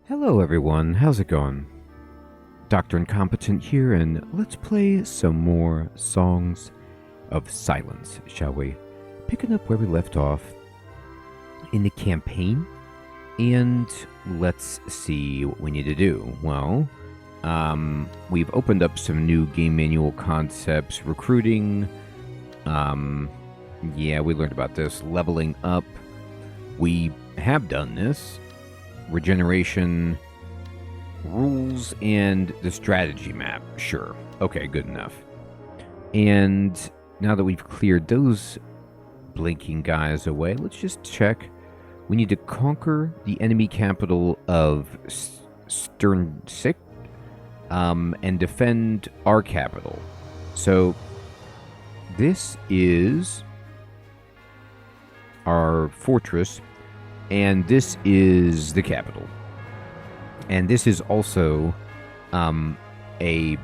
Hello everyone, how's it going? Dr. Incompetent here, and let's play some more Songs of Silence, shall we? Picking up where we left off in the campaign, and let's see what we need to do. Well, we've opened up some new game manual concepts, recruiting, yeah, we learned about this, leveling up. We have done this. Regeneration, rules, and the strategy map. Sure. Okay, good enough. And now that we've cleared those blinking guys away, let's just check. We need to conquer the enemy capital of Sternsicht and defend our capital. So this is our fortress. And this is the capital. And this is also a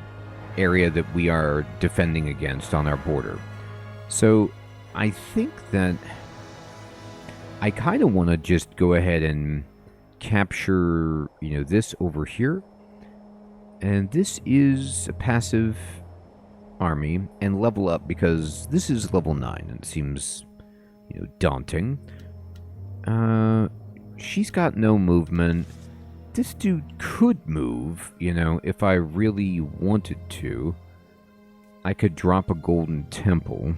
area that we are defending against on our border. So I think that I kind of want to just go ahead and capture, this over here. And this is a passive army and level up because this is level 9 and it seems, daunting. She's got no movement. This dude could move, if I really wanted to. I could drop a golden temple.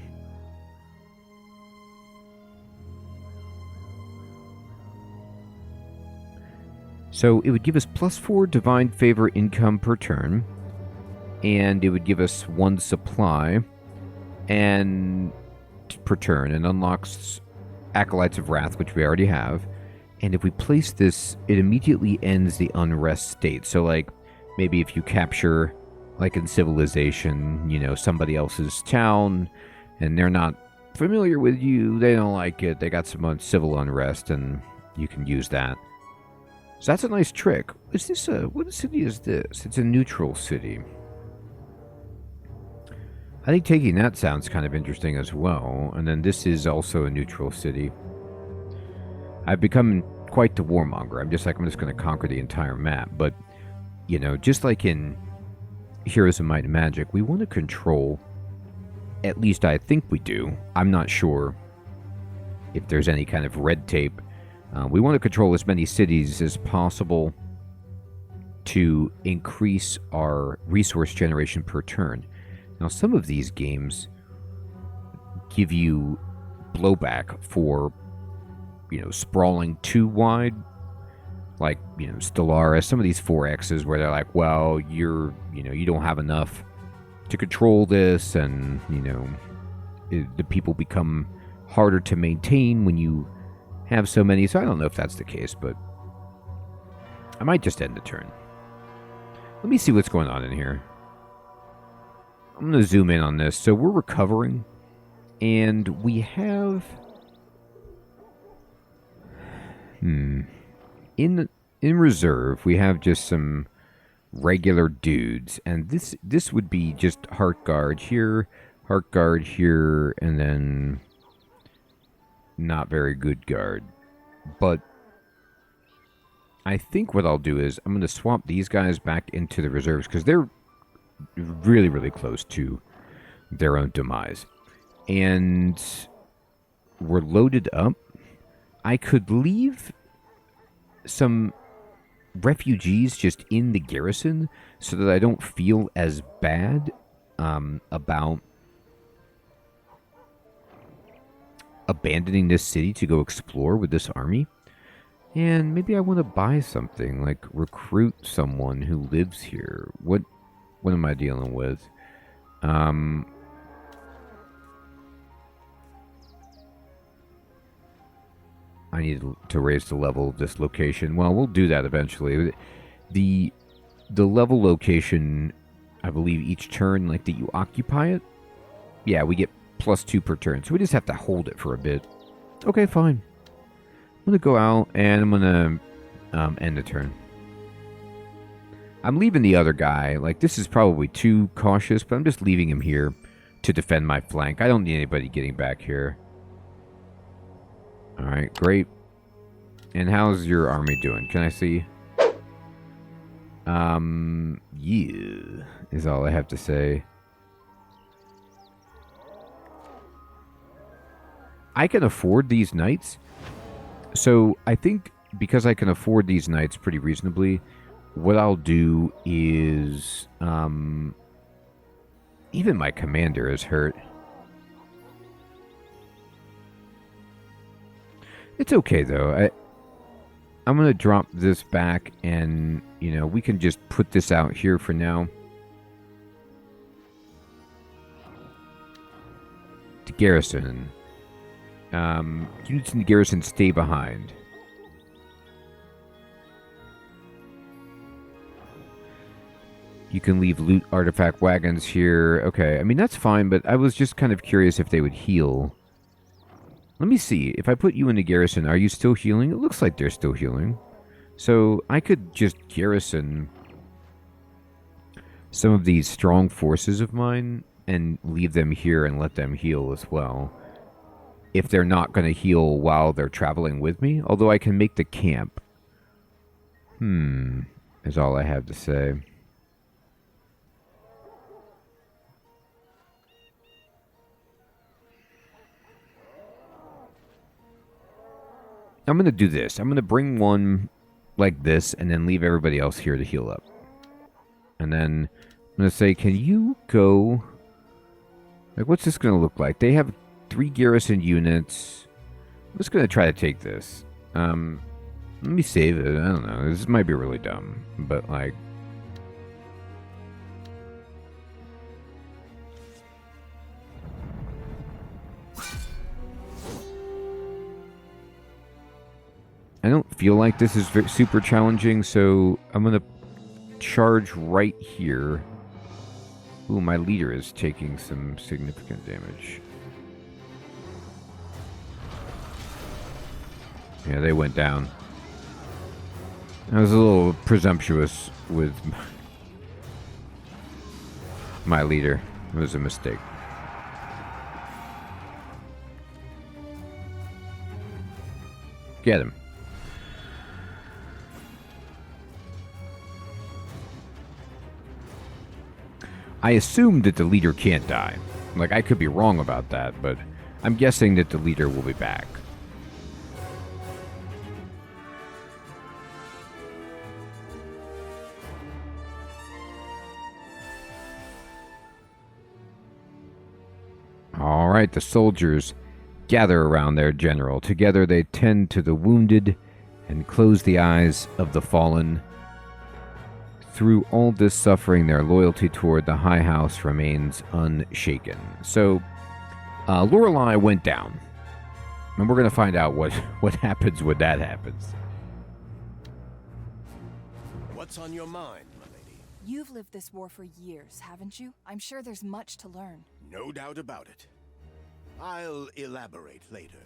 So it would give us +4 divine favor income per turn. And it would give us 1 supply and per turn and unlocks Acolytes of Wrath, which we already have. And if we place this, it immediately ends the unrest state. So, maybe if you capture, in Civilization, somebody else's town, and they're not familiar with you, they don't like it, they got some civil unrest, and you can use that. So that's a nice trick. Is this what city is this? It's a neutral city. I think taking that sounds kind of interesting as well. And then this is also a neutral city. I've become quite the warmonger. I'm just going to conquer the entire map. But, just like in Heroes of Might and Magic, we want to control, at least I think we do. I'm not sure if there's any kind of red tape. We want to control as many cities as possible to increase our resource generation per turn. Now, some of these games give you blowback for, sprawling too wide. Like, Stellaris, some of these 4Xs where they're like, well, you don't have enough to control this, and, the people become harder to maintain when you have so many. So I don't know if that's the case, but I might just end the turn. Let me see what's going on in here. I'm going to zoom in on this. So we're recovering, and we have in reserve we have just some regular dudes, and this would be just Heart Guard here, and then not very good guard. But I think what I'll do is I'm going to swap these guys back into the reserves because they're really, really close to their own demise. And we're loaded up. I could leave some refugees just in the garrison so that I don't feel as bad about abandoning this city to go explore with this army. And maybe I want to buy something, like recruit someone who lives here. What am I dealing with? I need to raise the level of this location. Well, we'll do that eventually. The level location, I believe each turn, that you occupy it, yeah, we get +2 per turn. So we just have to hold it for a bit. Okay, fine. I'm going to go out and I'm going to end the turn. I'm leaving the other guy. This is probably too cautious, but I'm just leaving him here to defend my flank. I don't need anybody getting back here. Alright, great. And how's your army doing? Can I see? Yeah, is all I have to say. I can afford these knights. So I think because I can afford these knights pretty reasonably, what I'll do is... even my commander is hurt. It's okay, though. I'm going to drop this back and, you know, we can just put this out here for now. To garrison. Units in the garrison stay behind. You can leave loot artifact wagons here. Okay, I mean, that's fine, but I was just kind of curious if they would heal. Let me see. If I put you in the garrison, are you still healing? It looks like they're still healing. So I could just garrison some of these strong forces of mine and leave them here and let them heal as well. If they're not going to heal while they're traveling with me. Although I can make the camp. Is all I have to say. I'm going to do this. I'm going to bring one like this and then leave everybody else here to heal up. And then I'm going to say, can you go... Like, what's this going to look like? They have 3 garrison units. I'm just going to try to take this. Let me save it. I don't know. This might be really dumb. But, like... I don't feel like this is super challenging, so I'm going to charge right here. Ooh, my leader is taking some significant damage. Yeah, they went down. I was a little presumptuous with my leader. It was a mistake. Get him. I assume that the leader can't die. Like, I could be wrong about that, but I'm guessing that the leader will be back. All right, the soldiers gather around their general. Together they tend to the wounded and close the eyes of the fallen. Through all this suffering, their loyalty toward the High House remains unshaken. So, Lorelei went down. And we're going to find out what happens when that happens. What's on your mind, my lady? You've lived this war for years, haven't you? I'm sure there's much to learn. No doubt about it. I'll elaborate later.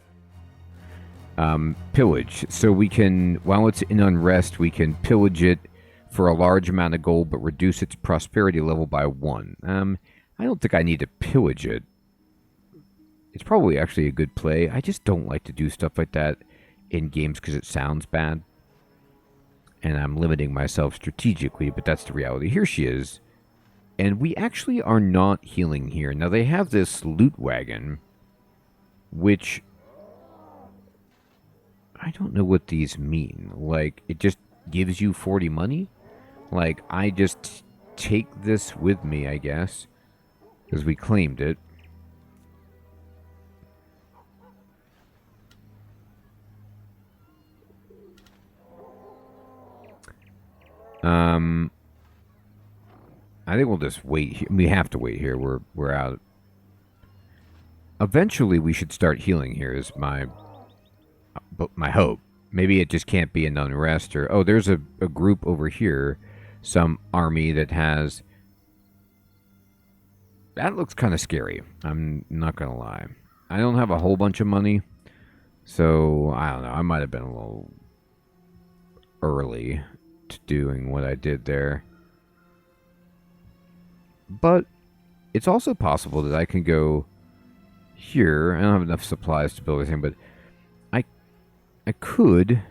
Pillage. So we can, while it's in unrest, we can pillage it for a large amount of gold, but reduce its prosperity level by 1. I don't think I need to pillage it. It's probably actually a good play. I just don't like to do stuff like that in games because it sounds bad. And I'm limiting myself strategically, but that's the reality. Here she is. And we actually are not healing here. Now, they have this loot wagon, which... I don't know what these mean. Like, it just gives you 40 money? Like, I just take this with me, I guess. Because we claimed it. I think we'll just wait here. We have to wait here. We're out. Eventually, we should start healing here is my hope. Maybe it just can't be an unrest or... Oh, there's a group over here. Some army that has... That looks kind of scary. I'm not going to lie. I don't have a whole bunch of money. So, I don't know. I might have been a little early to doing what I did there. But it's also possible that I can go here. I don't have enough supplies to build anything, but I could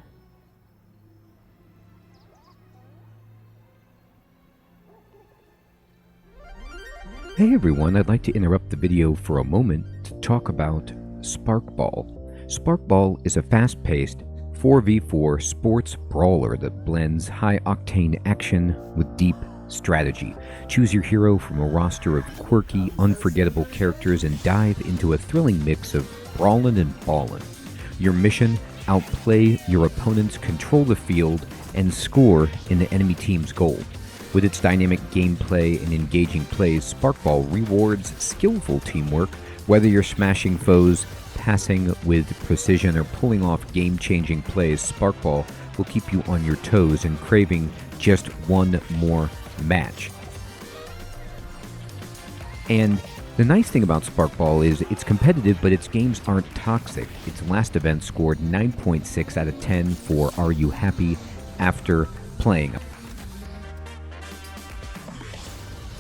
Hey everyone, I'd like to interrupt the video for a moment to talk about Sparkball. Sparkball is a fast-paced 4v4 sports brawler that blends high-octane action with deep strategy. Choose your hero from a roster of quirky, unforgettable characters and dive into a thrilling mix of brawlin' and ballin'. Your mission: outplay your opponents, control the field, and score in the enemy team's goal. With its dynamic gameplay and engaging plays, Sparkball rewards skillful teamwork. Whether you're smashing foes, passing with precision, or pulling off game-changing plays, Sparkball will keep you on your toes and craving just one more match. And the nice thing about Sparkball is it's competitive, but its games aren't toxic. Its last event scored 9.6 out of 10 for Are You Happy After Playing.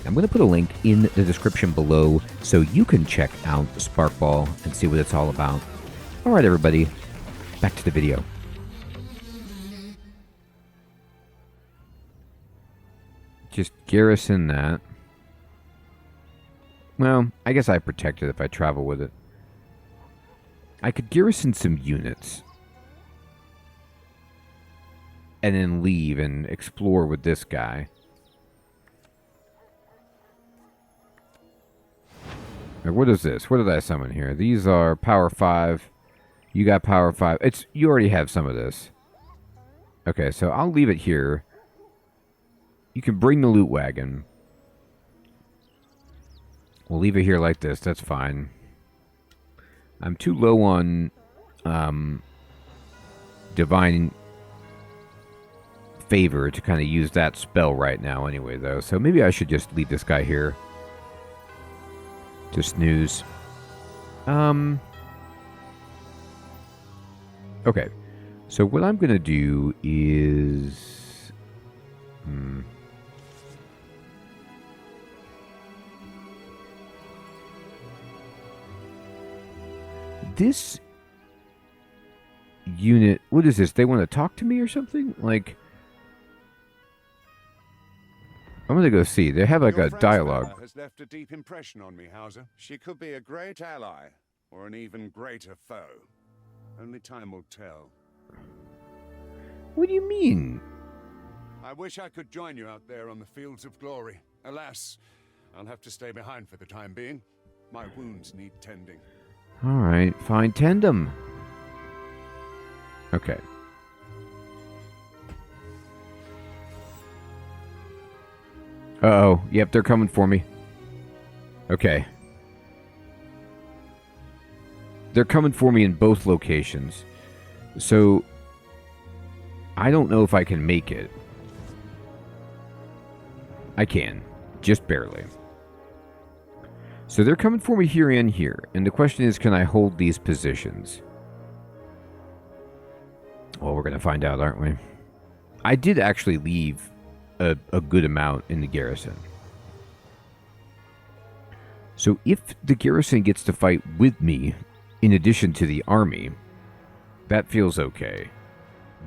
I'm going to put a link in the description below so you can check out Sparkball and see what it's all about. Alright everybody, back to the video. Just garrison that. Well, I guess I protect it if I travel with it. I could garrison some units. And then leave and explore with this guy. Now, what is this? What did I summon here? These are power 5. You got power 5. You already have some of this. Okay, so I'll leave it here. You can bring the loot wagon. We'll leave it here like this. That's fine. I'm too low on divine favor to kind of use that spell right now anyway, though. So maybe I should just leave this guy here. To snooze. Okay. So what I'm going to do is... This unit... What is this? They want to talk to me or something? Like... I'm going to go see. They have like a dialogue. Has left a deep impression on me, Hauser. She could be a great ally, or an even greater foe. Only time will tell. What do you mean? I wish I could join you out there on the fields of glory. Alas, I'll have to stay behind for the time being. My wounds need tending. Alright, fine. Tend them. Okay. Uh-oh. Yep, they're coming for me. Okay. They're coming for me in both locations. So, I don't know if I can make it. I can. Just barely. So they're coming for me here and here. And the question is, can I hold these positions? Well, we're going to find out, aren't we? I did actually leave a good amount in the garrison. So if the garrison gets to fight with me, in addition to the army, that feels okay.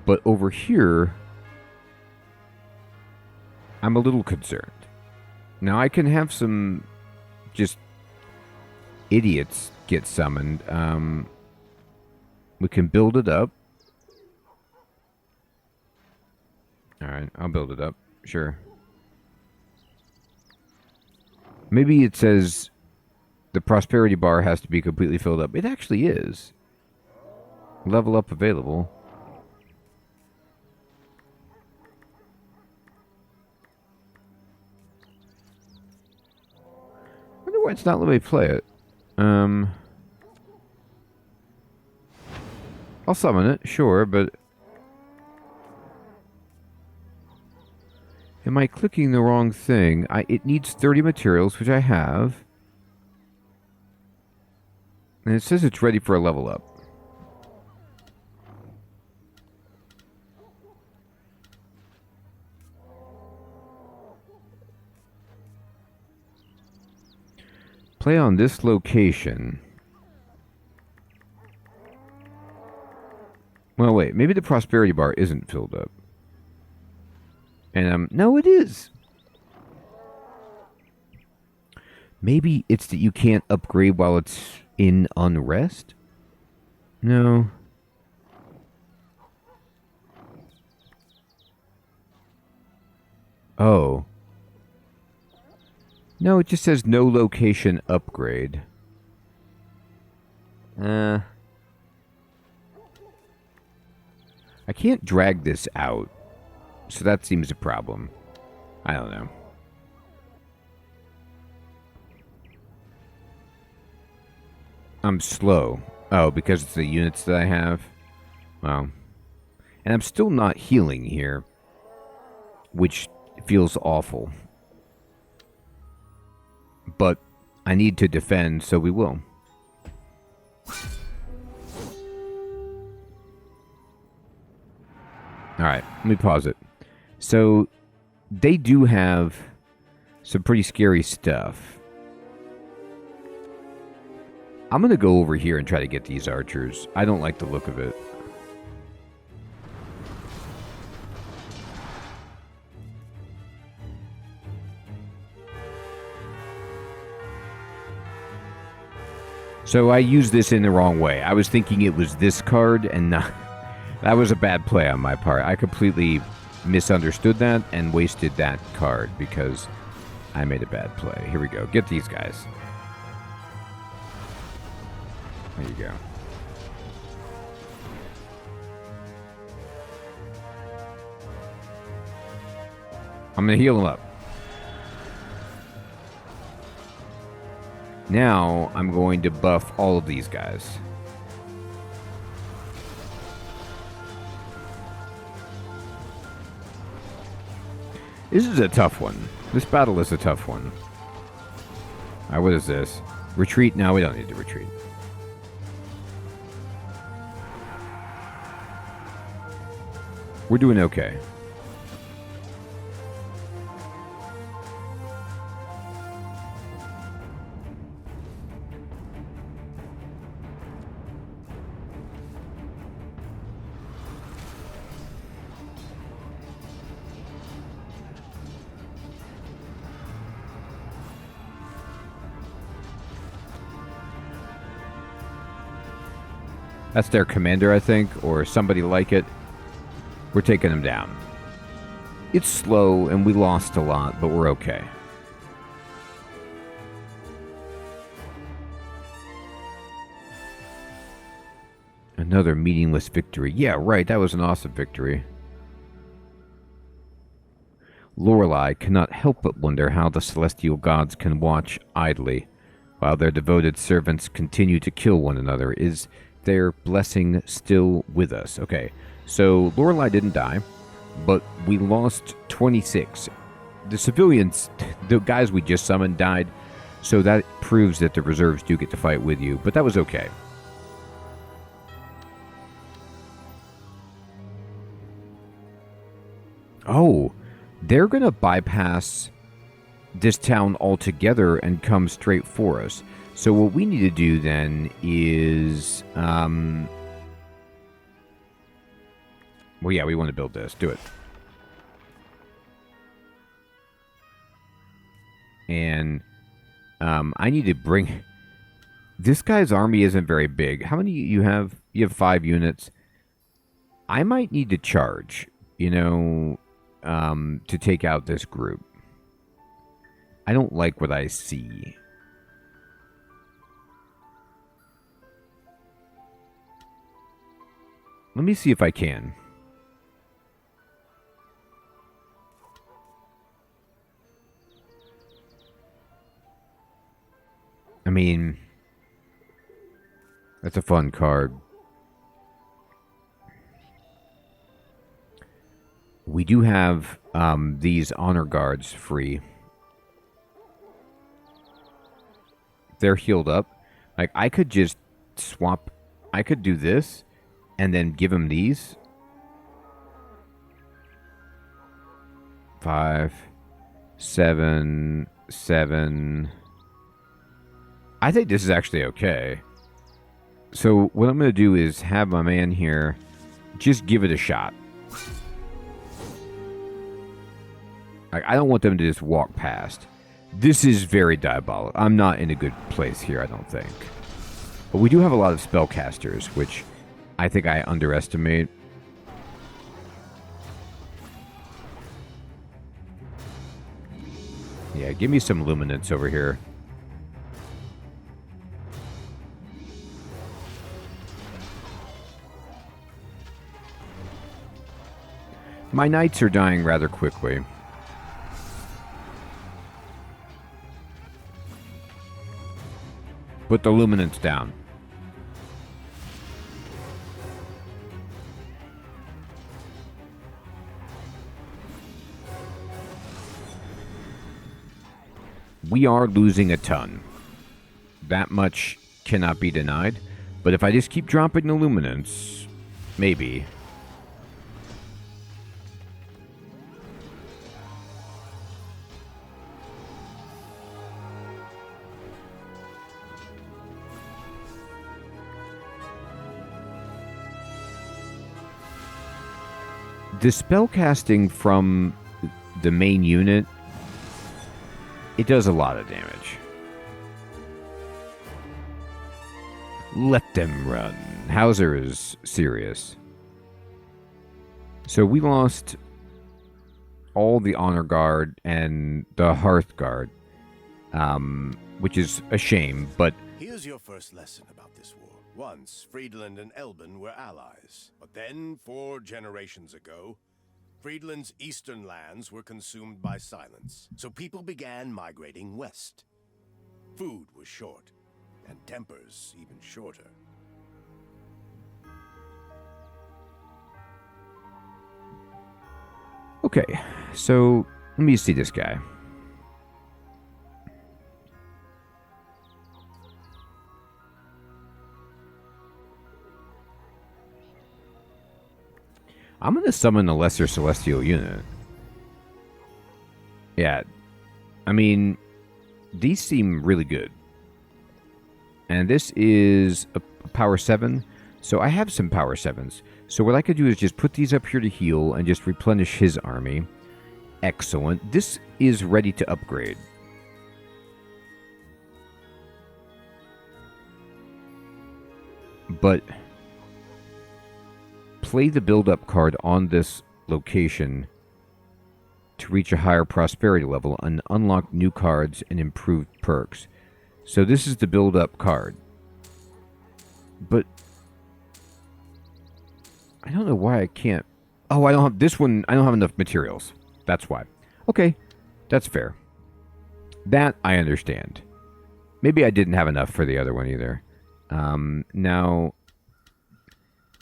But over here, I'm a little concerned. Now I can have some just idiots get summoned. We can build it up. Alright, I'll build it up. Sure. Maybe it says the prosperity bar has to be completely filled up. It actually is. Level up available. I wonder why it's not letting me play it. I'll summon it, sure, but... Am I clicking the wrong thing? It needs 30 materials, which I have. And it says it's ready for a level up. Play on this location. Well, wait. Maybe the prosperity bar isn't filled up. And, no, it is. Maybe it's that you can't upgrade while it's in unrest? No. Oh. No, it just says no location upgrade. I can't drag this out. So that seems a problem. I don't know. I'm slow. Oh, because it's the units that I have? Well. And I'm still not healing here. Which feels awful. But I need to defend, so we will. Alright, let me pause it. So, they do have some pretty scary stuff. I'm going to go over here and try to get these archers. I don't like the look of it. So I used this in the wrong way. I was thinking it was this card and not... That was a bad play on my part. I completely misunderstood that and wasted that card because I made a bad play. Here we go. Get these guys. There you go. I'm going to heal him up. Now, I'm going to buff all of these guys. This is a tough one. This battle is a tough one. Alright, what is this? Retreat? No, we don't need to retreat. We're doing okay. That's their commander, I think, or somebody like it. We're taking them down. It's slow, and we lost a lot, but we're okay. Another meaningless victory. Yeah, right, that was an awesome victory. Lorelei cannot help but wonder how the celestial gods can watch idly while their devoted servants continue to kill one another. Is their blessing still with us? Okay, so Lorelei didn't die, but we lost 26. The civilians, the guys we just summoned, died, so that proves that the reserves do get to fight with you, but that was okay. Oh, they're going to bypass this town altogether and come straight for us. So what we need to do then is... well, yeah, we want to build this. Do it. And I need to bring... This guy's army isn't very big. How many you have? You have 5 units. I might need to charge, you know, to take out this group. I don't like what I see. Let me see if I can. I mean, that's a fun card. We do have these honor guards free. They're healed up. Like, I could just swap. I could do this and then give him these. 5, 7, 7. I think this is actually okay. So what I'm going to do is have my man here just give it a shot. Like, I don't want them to just walk past. This is very diabolical. I'm not in a good place here, I don't think. But we do have a lot of spellcasters, which I think I underestimate. Yeah, give me some luminance over here. My knights are dying rather quickly. Put the luminance down. We are losing a ton. That much cannot be denied. But if I just keep dropping the luminance, maybe. The spellcasting from the main unit, it does a lot of damage. Let them run. Hauser is serious. So we lost all the Honor Guard and the Hearth Guard, which is a shame, but... Here's your first lesson about this war. Once, Friedland and Elben were allies. But then, 4 generations ago, Friedland's eastern lands were consumed by silence. So people began migrating west. Food was short, and tempers even shorter. Okay, so let me see this guy. I'm going to summon a lesser celestial unit. Yeah, I mean, these seem really good. And this is a power 7, so I have some power 7s. So what I could do is just put these up here to heal and just replenish his army. Excellent. This is ready to upgrade. But play the build-up card on this location to reach a higher prosperity level and unlock new cards and improved perks. So this is the build-up card. But I don't know why I can't... Oh, I don't have this one. I don't have enough materials. That's why. Okay, that's fair. That I understand. Maybe I didn't have enough for the other one either. Now,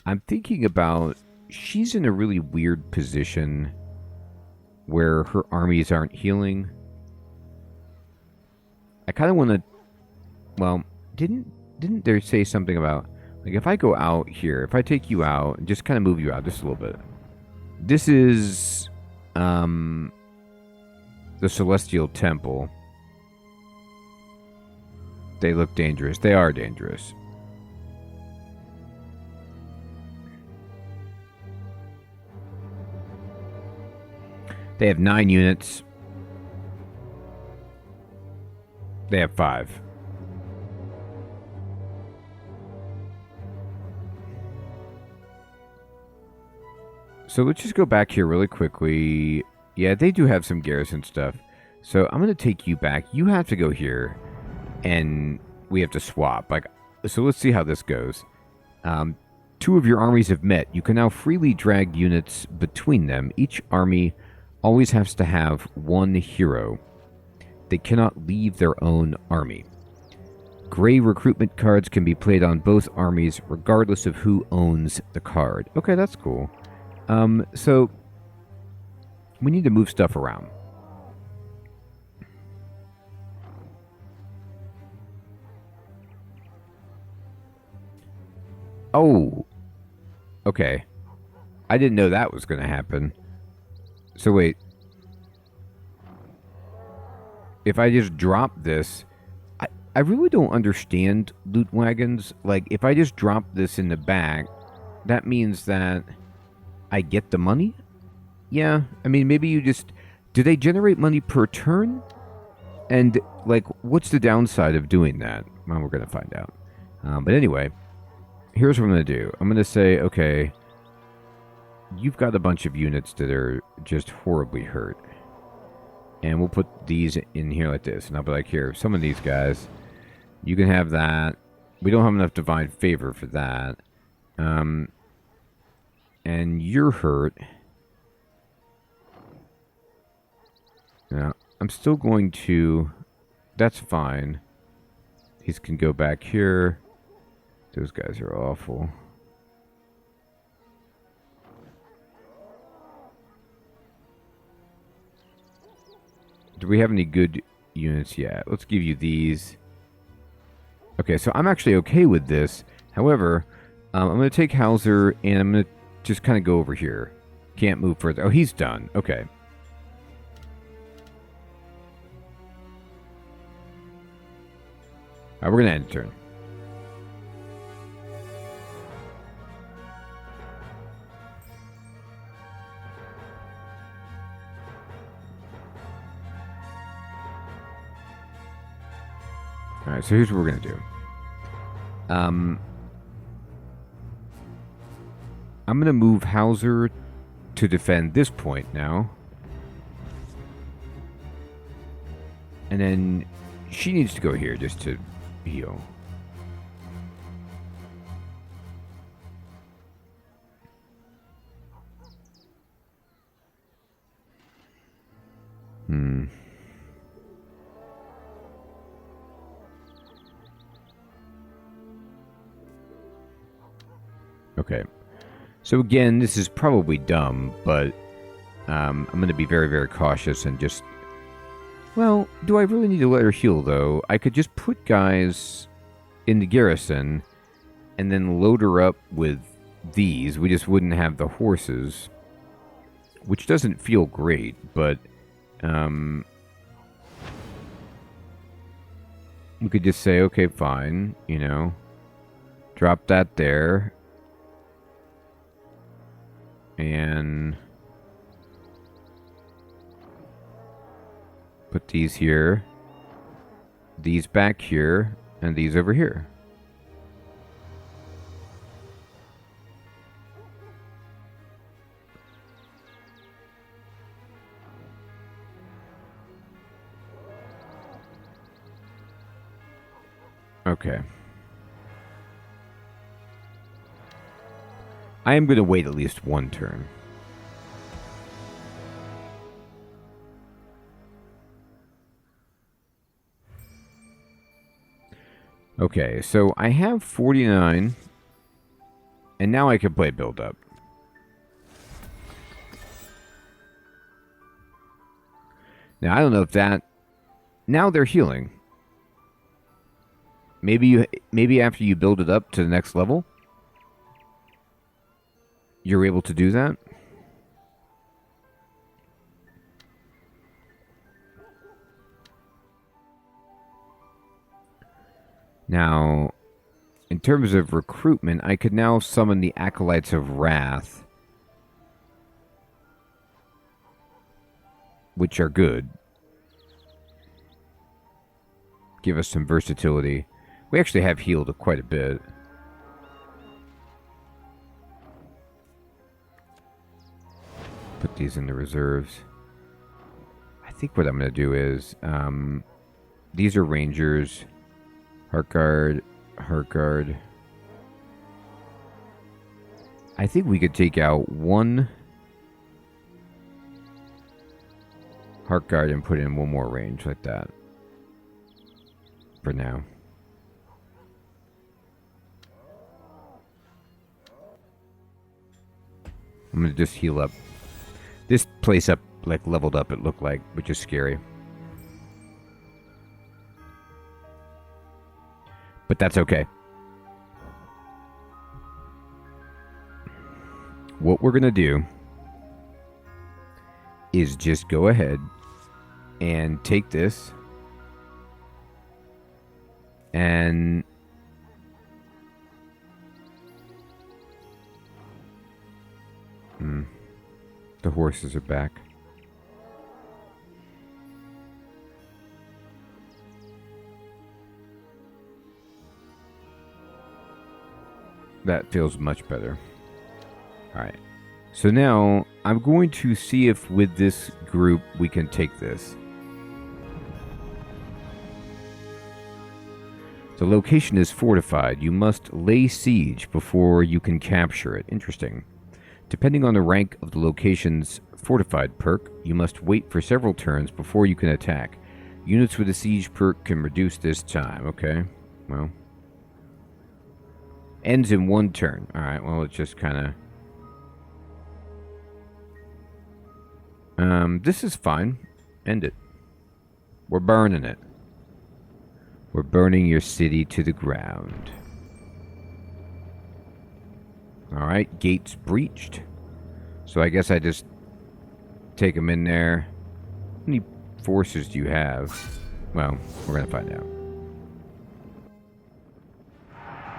I'm thinking about... She's in a really weird position where her armies aren't healing. I kind of want to... Well, didn't there say something about... Like, if I go out here, if I take you out, and just kind of move you out just a little bit. This is... the Celestial Temple. They look dangerous. They are dangerous. They have 9 units. They have 5. So let's just go back here really quickly. Yeah, they do have some garrison stuff. So I'm going to take you back. You have to go here. And we have to swap. So let's see how this goes. 2 of your armies have met. You can now freely drag units between them. Each army always has to have 1 hero. They cannot leave their own army. Gray recruitment cards can be played on both armies regardless of who owns the card. Okay, that's cool. So we need to move stuff around. Oh. Okay. I didn't know that was going to happen. So wait. If I just drop this... I really don't understand loot wagons. Like, if I just drop this in the back, that means that I get the money? Yeah. I mean, maybe you just... Do they generate money per turn? And, like, what's the downside of doing that? Well, we're going to find out. But anyway, here's what I'm going to do. I'm going to say, okay, you've got a bunch of units that are just horribly hurt. And we'll put these in here like this. And I'll be like, here, some of these guys, you can have that. We don't have enough divine favor for that. And you're hurt. Now, I'm still going to... That's fine. These can go back here. Those guys are awful. Do we have any good units yet? Let's give you these. Okay, so I'm actually okay with this. However, I'm going to take Hauser and I'm going to just kind of go over here. Can't move further. Oh, he's done. Okay. Alright, we're going to end the turn. Alright, so here's what we're going to do. I'm going to move Hauser to defend this point now. And then she needs to go here just to heal. Okay. So again, this is probably dumb, but I'm going to be very, very cautious and just... Well, do I really need to let her heal, though? I could just put guys in the garrison and then load her up with these. We just wouldn't have the horses, which doesn't feel great, but we could just say, okay, fine, you know, drop that there. And put these here, these back here, and these over here. Okay. I am going to wait at least one turn. Okay, so I have 49, and now I can play build up. Now, I don't know if that... Now they're healing. Maybe after you build it up to the next level, you're able to do that? Now, in terms of recruitment, I could now summon the Acolytes of Wrath, which are good. Give us some versatility. We actually have healed quite a bit. Put these in the reserves. I think what I'm going to do is... these are Rangers. Heartguard. Heartguard. I think we could take out one Heartguard and put in one more range like that. For now. I'm going to just heal up. This place up, like, leveled up, it looked like, which is scary. But that's okay. What we're going to do is just go ahead and take this and the horses are back. That feels much better. Alright. So now, I'm going to see if with this group we can take this. The location is fortified. You must lay siege before you can capture it. Interesting. Depending on the rank of the location's fortified perk, you must wait for several turns before you can attack. Units with a siege perk can reduce this time. Okay. Well. Ends in 1 turn. Alright, well, it's just kind of... this is fine. End it. We're burning it. We're burning your city to the ground. Alright, gates breached. So I guess I just take them in there. How many forces do you have? Well, we're going to find out.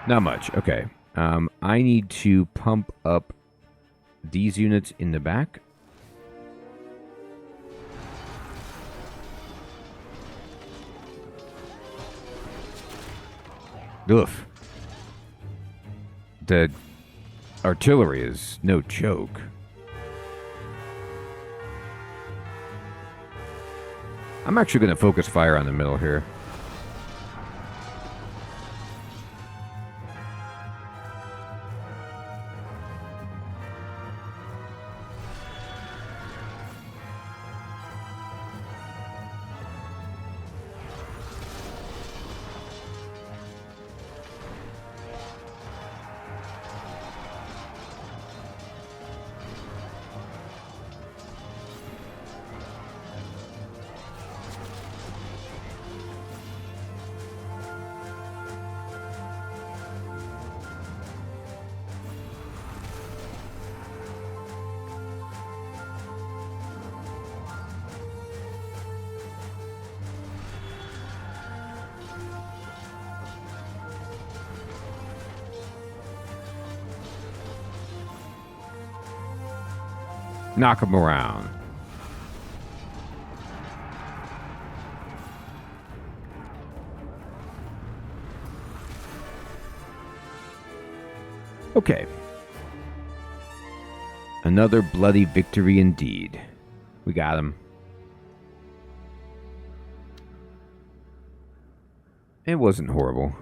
Not much. Okay. I need to pump up these units in the back. Oof. The artillery is no joke. I'm actually going to focus fire on the middle here. Knock them around. Okay. Another bloody victory indeed. We got him. It wasn't horrible.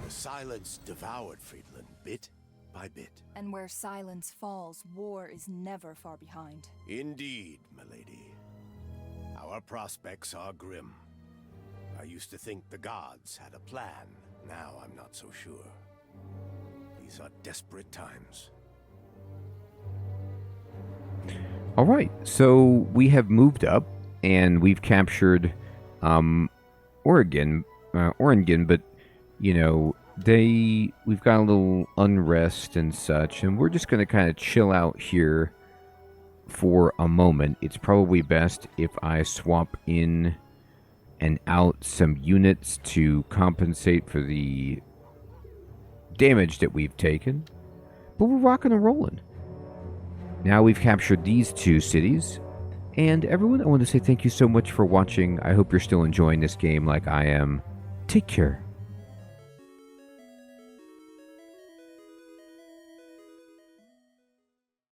The silence devoured Friedland bit by bit. And where silence falls, war is never far behind. Indeed, milady. Our prospects are grim. I used to think the gods had a plan. Now I'm not so sure. These are desperate times. All right, so we have moved up and we've captured Oregon, but you know, we've got a little unrest and such, and we're just going to kind of chill out here for a moment. It's probably best if I swap in and out some units to compensate for the damage that we've taken. But we're rocking and rolling. Now we've captured these 2 cities. And everyone, I want to say thank you so much for watching. I hope you're still enjoying this game like I am. Take care.